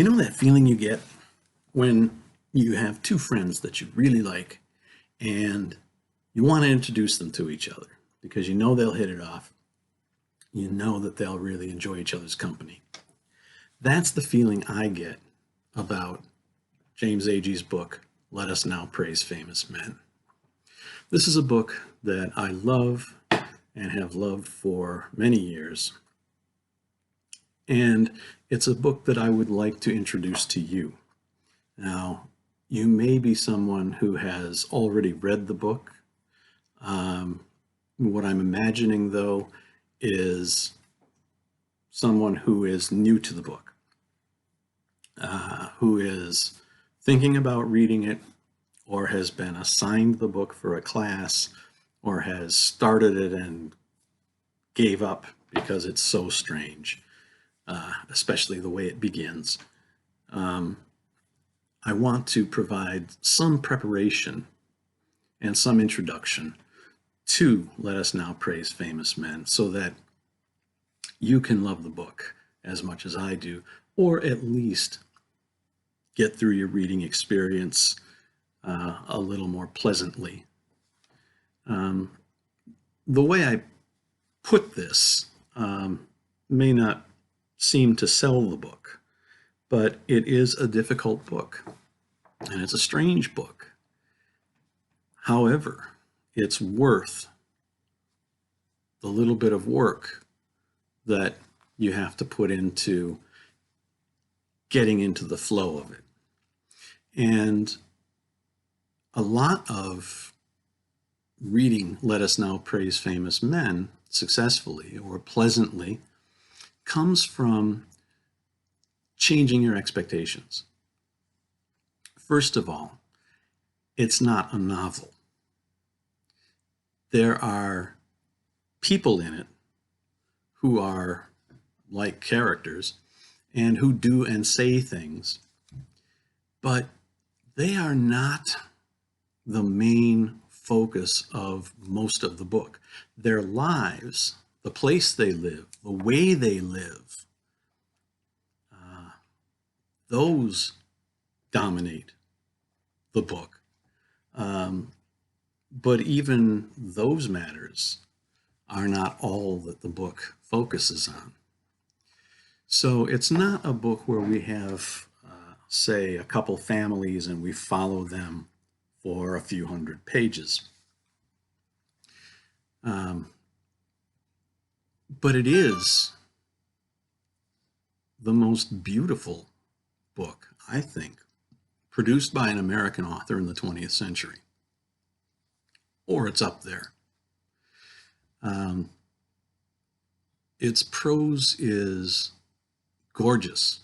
You know that feeling you get when you have two friends that you really like and you want to introduce them to each other because you know they'll hit it off. You know that they'll really enjoy each other's company. That's the feeling I get about James Agee's book, Let Us Now Praise Famous Men. This is a book that I love and have loved for many years. And it's a book that I would like to introduce to you. Now, you may be someone who has already read the book. What I'm imagining, though, is someone who is new to the book, who is thinking about reading it, or has been assigned the book for a class, or has started it and gave up because it's so strange, especially the way it begins. I want to provide some preparation and some introduction to Let Us Now Praise Famous Men so that you can love the book as much as I do, or at least get through your reading experience a little more pleasantly. The way I put this may not seem to sell the book, but it is a difficult book, and it's a strange book. However, it's worth the little bit of work that you have to put into getting into the flow of it. And a lot of reading Let Us Now Praise Famous Men successfully or pleasantly comes from changing your expectations. First of all, it's not a novel. There are people in it who are like characters and who do and say things, but they are not the main focus of most of the book. Their lives, the place they live, the way they live, those dominate the book. But even those matters are not all that the book focuses on. So it's not a book where we have, say, a couple families and we follow them for a few hundred pages. But it is the most beautiful book, I think, produced by an American author in the 20th century. Or it's up there. Its prose is gorgeous,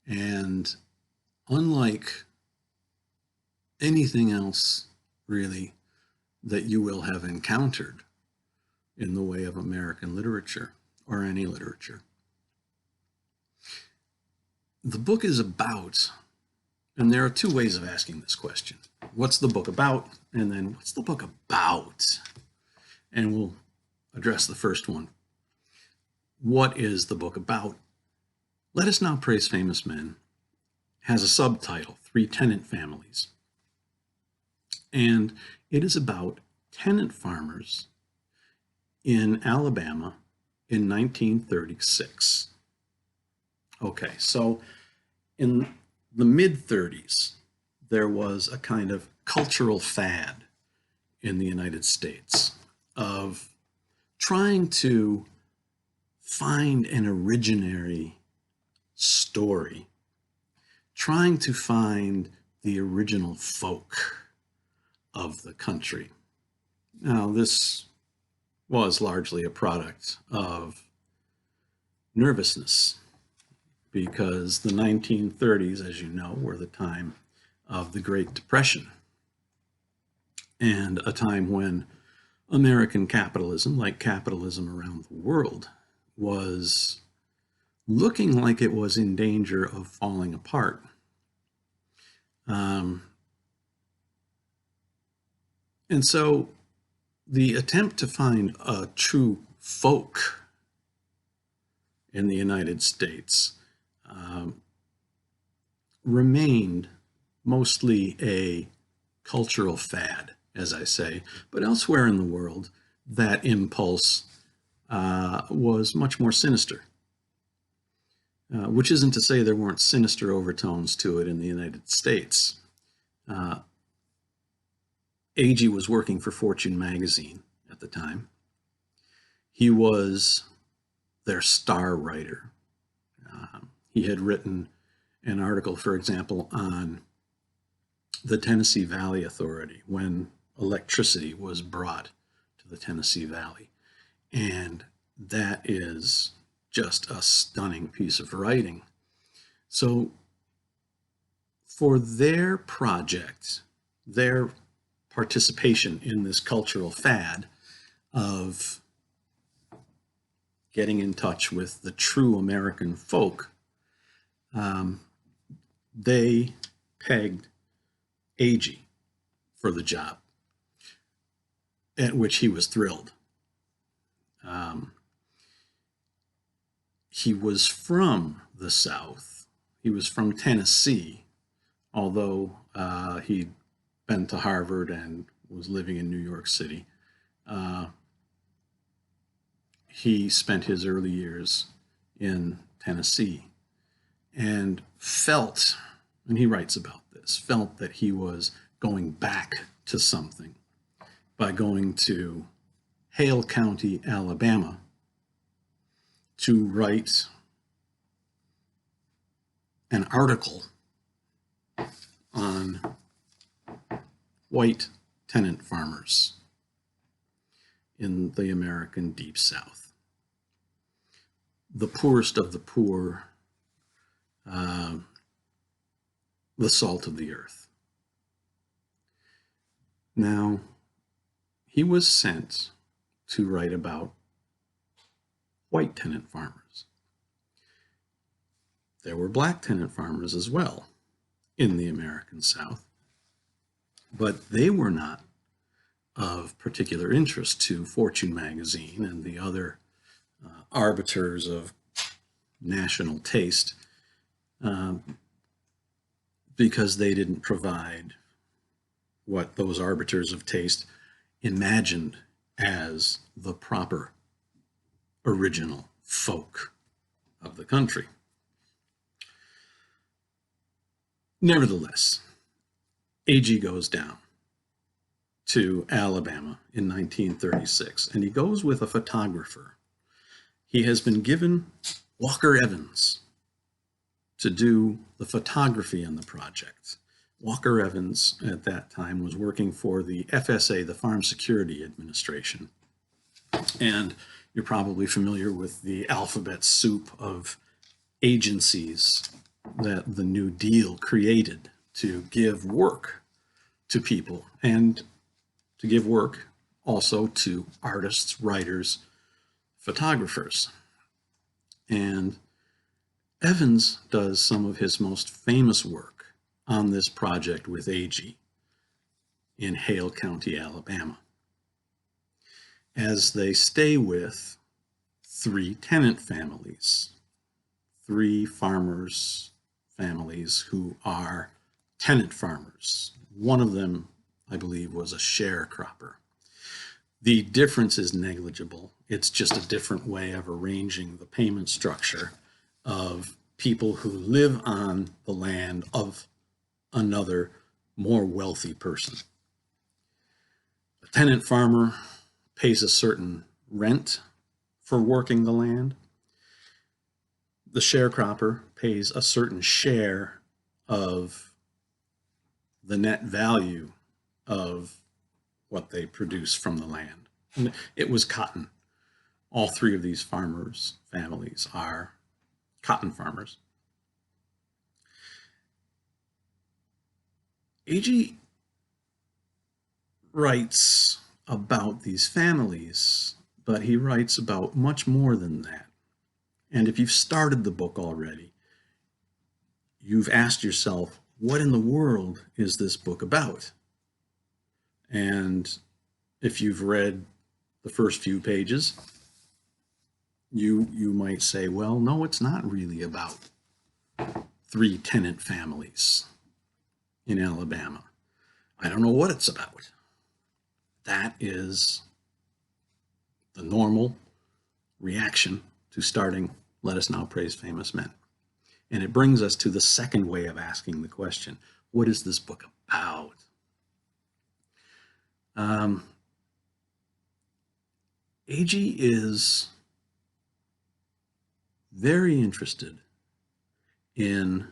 and unlike anything else really that you will have encountered in the way of American literature or any literature. The book is about, and there are two ways of asking this question. What's the book about? And then what's the book about? And we'll address the first one. What is the book about? Let Us Now Praise Famous Men has a subtitle, Three Tenant Families. And it is about tenant farmers in Alabama in 1936. Okay, so in the mid-30s, there was a kind of cultural fad in the United States of trying to find an originary story, trying to find the original folk of the country. Now, this was largely a product of nervousness because the 1930s, as you know, were the time of the Great Depression and a time when American capitalism, like capitalism around the world, was looking like it was in danger of falling apart. And so the attempt to find a true folk in the United States remained mostly a cultural fad, as I say, but elsewhere in the world, that impulse was much more sinister. Which isn't to say there weren't sinister overtones to it in the United States. Uh, Agee was working for Fortune magazine at the time. He was their star writer. He had written an article, for example, on the Tennessee Valley Authority when electricity was brought to the Tennessee Valley. And that is just a stunning piece of writing. So for their project, their participation in this cultural fad of getting in touch with the true American folk, they pegged Agee for the job, at which he was thrilled. He was from the South. He was from Tennessee, although he'd been to Harvard and was living in New York City. He spent his early years in Tennessee and felt, and he writes about this, felt that he was going back to something by going to Hale County, Alabama, to write an article on white tenant farmers in the American Deep South. The poorest of the poor, the salt of the earth. Now, he was sent to write about white tenant farmers. There were black tenant farmers as well in the American South, but they were not of particular interest to Fortune magazine and the other arbiters of national taste, because they didn't provide what those arbiters of taste imagined as the proper original folk of the country. Nevertheless, Agee goes down to Alabama in 1936, and he goes with a photographer. He has been given Walker Evans to do the photography on the project. Walker Evans at that time was working for the FSA, the Farm Security Administration. And you're probably familiar with the alphabet soup of agencies that the New Deal created to give work to people and to give work also to artists, writers, photographers. And Evans does some of his most famous work on this project with Agee in Hale County, Alabama, as they stay with 3 tenant families, 3 farmers' families who are tenant farmers. One of them, I believe, was a sharecropper. The difference is negligible. It's just a different way of arranging the payment structure of people who live on the land of another, more wealthy person. A tenant farmer pays a certain rent for working the land. The sharecropper pays a certain share of the net value of what they produce from the land. And it was cotton. All 3 of these farmers' families are cotton farmers. Agee writes about these families, but he writes about much more than that. And if you've started the book already, you've asked yourself, what in the world is this book about? And if you've read the first few pages, you might say, well, no, it's not really about 3-tenant families in Alabama. I don't know what it's about. That is the normal reaction to starting Let Us Now Praise Famous Men. And it brings us to the second way of asking the question, what is this book about? Agee is very interested in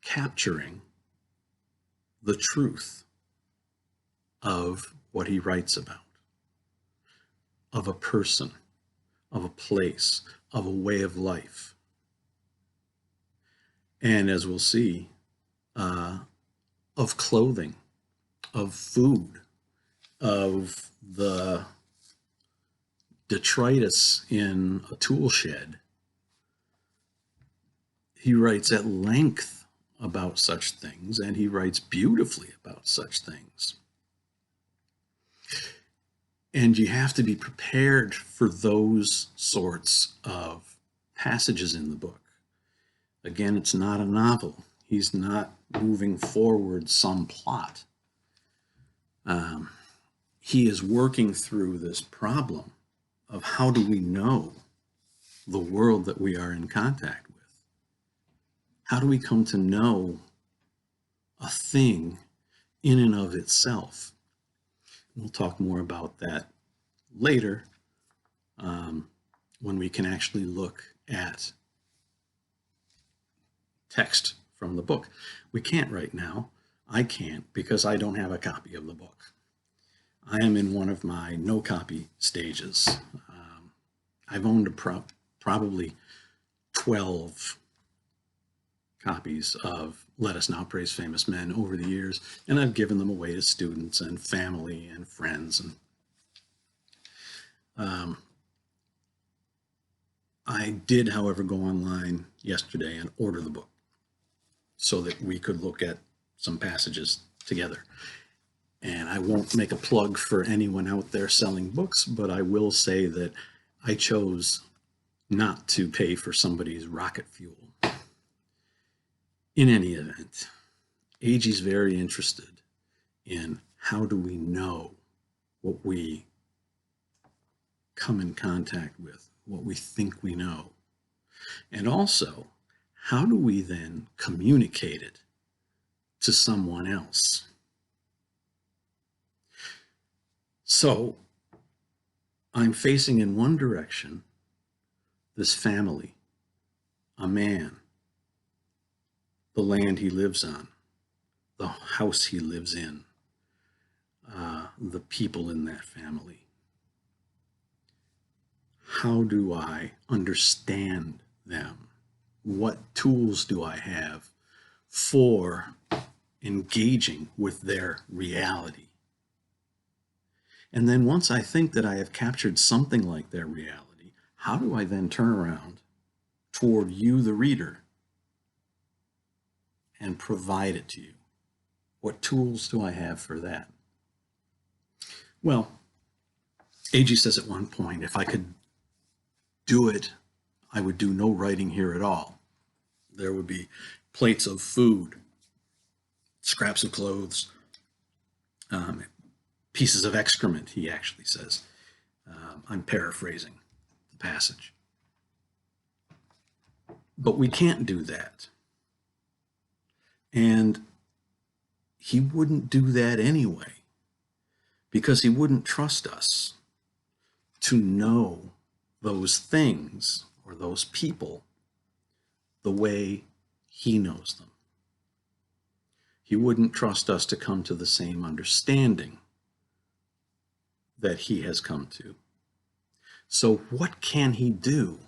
capturing the truth of what he writes about, of a person, of a place, of a way of life. And as we'll see, of clothing, of food, of the detritus in a tool shed. He writes at length about such things, and he writes beautifully about such things. And you have to be prepared for those sorts of passages in the book. Again, it's not a novel. He's not moving forward some plot. He is working through this problem of how do we know the world that we are in contact with? How do we come to know a thing in and of itself? We'll talk more about that later when we can actually look at text from the book. We can't right now. I can't because I don't have a copy of the book. I am in one of my no copy stages. I've owned probably 12 copies of Let Us Now Praise Famous Men over the years, and I've given them away to students and family and friends. And I did, however, go online yesterday and order the book so that we could look at some passages together. And I won't make a plug for anyone out there selling books, but I will say that I chose not to pay for somebody's rocket fuel. In any event, Agee's very interested in how do we know what we come in contact with, what we think we know. And also, how do we then communicate it to someone else? So I'm facing in one direction this family, a man, the land he lives on, the house he lives in, the people in that family. How do I understand them? What tools do I have for engaging with their reality? And then once I think that I have captured something like their reality, how do I then turn around toward you, the reader, and provide it to you? What tools do I have for that? Well, Agee says at one point, if I could do it, I would do no writing here at all. There would be plates of food, scraps of clothes, pieces of excrement, he actually says. I'm paraphrasing the passage. But we can't do that. And he wouldn't do that anyway, because he wouldn't trust us to know those things or those people the way he knows them. He wouldn't trust us to come to the same understanding that he has come to. So what can he do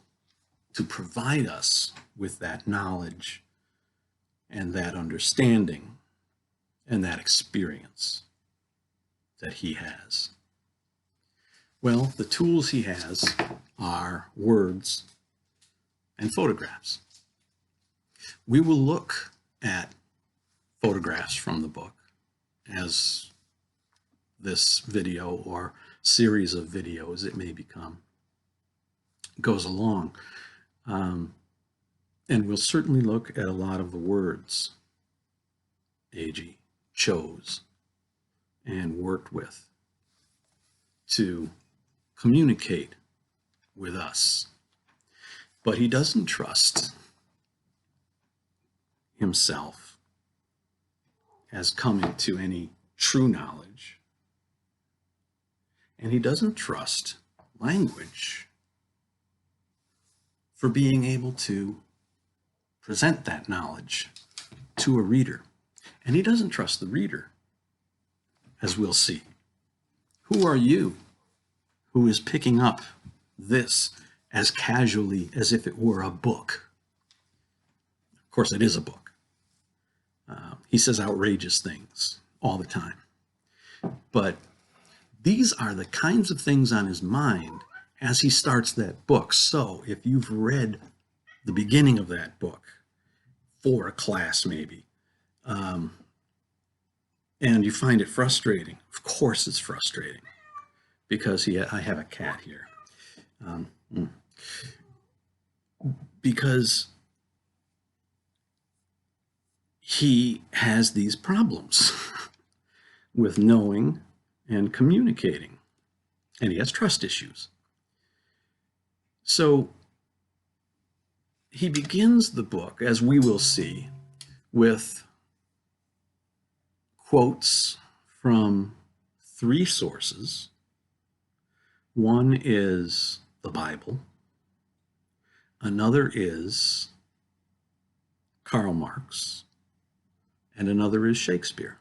to provide us with that knowledge and that understanding and that experience that he has? Well, the tools he has are words and photographs. We will look at photographs from the book as this video or series of videos it may become goes along. And we'll certainly look at a lot of the words Agee chose and worked with to communicate with us. But he doesn't trust himself as coming to any true knowledge. And he doesn't trust language for being able to present that knowledge to a reader. And he doesn't trust the reader, as we'll see. Who are you who is picking up this as casually as if it were a book? Of course, it is a book. He says outrageous things all the time. But these are the kinds of things on his mind as he starts that book. So if you've read the beginning of that book for a class maybe, and you find it frustrating, of course it's frustrating, because I have a cat here. Because he has these problems with knowing and communicating, and he has trust issues. So he begins the book, as we will see, with quotes from 3 sources. One is the Bible, another is Karl Marx, and another is Shakespeare.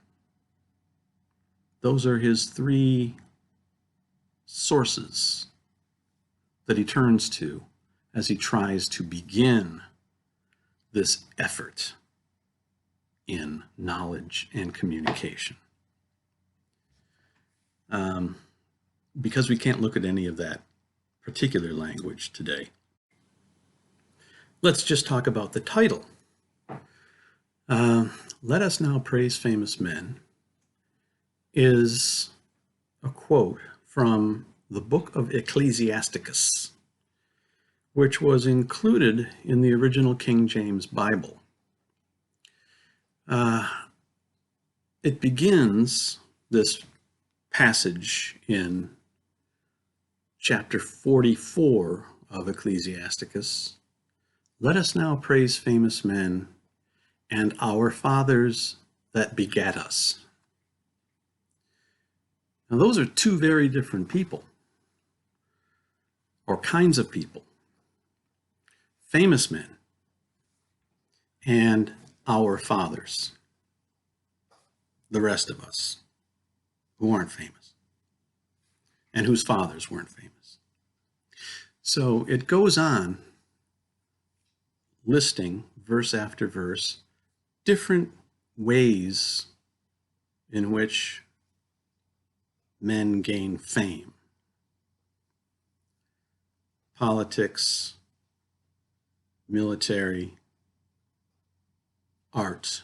Those are his 3 sources that he turns to as he tries to begin this effort in knowledge and communication. Because we can't look at any of that particular language today, let's just talk about the title. Let Us Now Praise Famous Men is a quote from the book of Ecclesiasticus, which was included in the original King James Bible. It begins, this passage, in chapter 44 of Ecclesiasticus. Let us now praise famous men and our fathers that begat us. Now, those are 2 very different people, or kinds of people. Famous men and our fathers, the rest of us who aren't famous and whose fathers weren't famous. So it goes on listing, verse after verse, different ways in which men gain fame. Politics, military, art,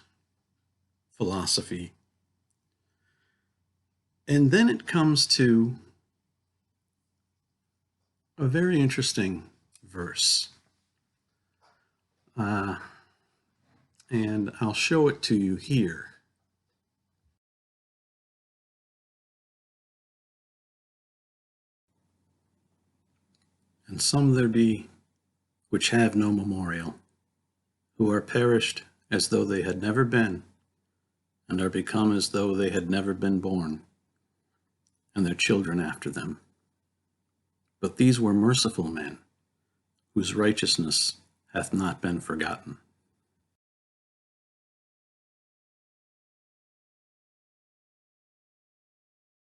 philosophy. And then it comes to a very interesting verse. And I'll show it to you here. And some there be which have no memorial, who are perished as though they had never been, and are become as though they had never been born, and their children after them. But these were merciful men, whose righteousness hath not been forgotten.